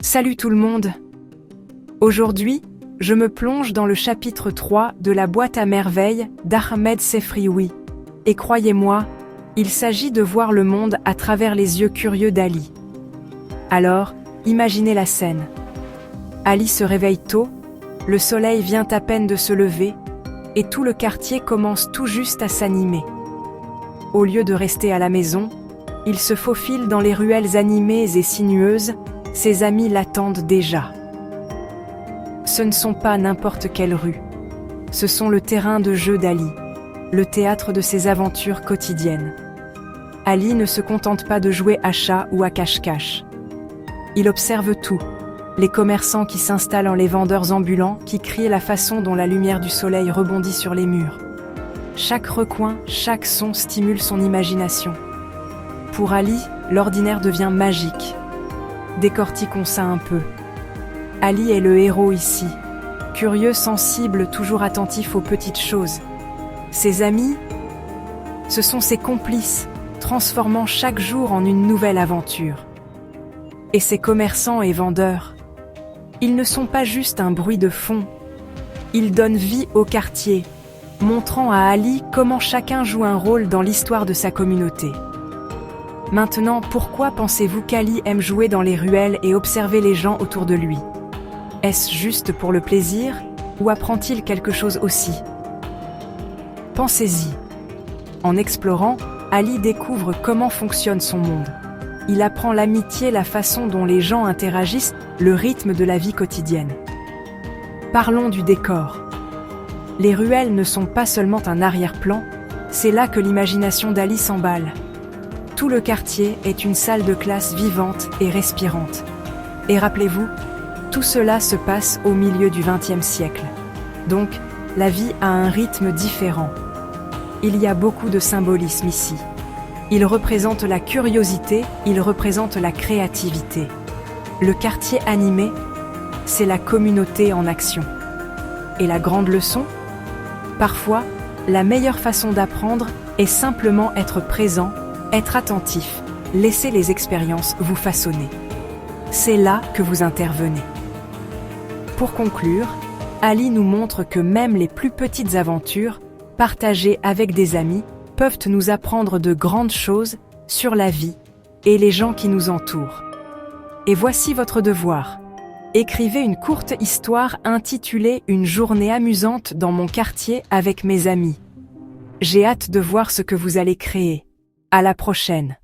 Salut tout le monde! Aujourd'hui, je me plonge dans le chapitre 3 de la boîte à merveilles d'Ahmed Sefrioui. Et croyez-moi, il s'agit de voir le monde à travers les yeux curieux d'Ali. Alors, imaginez la scène. Ali se réveille tôt, le soleil vient à peine de se lever, et tout le quartier commence tout juste à s'animer. Au lieu de rester à la maison, il se faufile dans les ruelles animées et sinueuses, ses amis l'attendent déjà. Ce ne sont pas n'importe quelles rues. Ce sont le terrain de jeu d'Ali, le théâtre de ses aventures quotidiennes. Ali ne se contente pas de jouer à chat ou à cache-cache. Il observe tout, les commerçants qui s'installent en les vendeurs ambulants qui crient la façon dont la lumière du soleil rebondit sur les murs. Chaque recoin, chaque son stimule son imagination. Pour Ali, l'ordinaire devient magique. Décortiquons ça un peu. Ali est le héros ici, curieux, sensible, toujours attentif aux petites choses. Ses amis, ce sont ses complices, transformant chaque jour en une nouvelle aventure. Et ses commerçants et vendeurs, ils ne sont pas juste un bruit de fond. Ils donnent vie au quartier, montrant à Ali comment chacun joue un rôle dans l'histoire de sa communauté. Maintenant, pourquoi pensez-vous qu'Ali aime jouer dans les ruelles et observer les gens autour de lui? Est-ce juste pour le plaisir, ou apprend-il quelque chose aussi? Pensez-y. En explorant, Ali découvre comment fonctionne son monde. Il apprend l'amitié, la façon dont les gens interagissent, le rythme de la vie quotidienne. Parlons du décor. Les ruelles ne sont pas seulement un arrière-plan, c'est là que l'imagination d'Ali s'emballe. Tout le quartier est une salle de classe vivante et respirante. Et rappelez-vous, tout cela se passe au milieu du XXe siècle. Donc, la vie a un rythme différent. Il y a beaucoup de symbolisme ici. Il représente la curiosité, il représente la créativité. Le quartier animé, c'est la communauté en action. Et la grande leçon? Parfois, la meilleure façon d'apprendre est simplement être présent, être attentif, laisser les expériences vous façonner. C'est là que vous intervenez. Pour conclure, Ali nous montre que même les plus petites aventures, partagées avec des amis, peuvent nous apprendre de grandes choses sur la vie et les gens qui nous entourent. Et voici votre devoir. Écrivez une courte histoire intitulée « Une journée amusante dans mon quartier avec mes amis ». J'ai hâte de voir ce que vous allez créer. À la prochaine.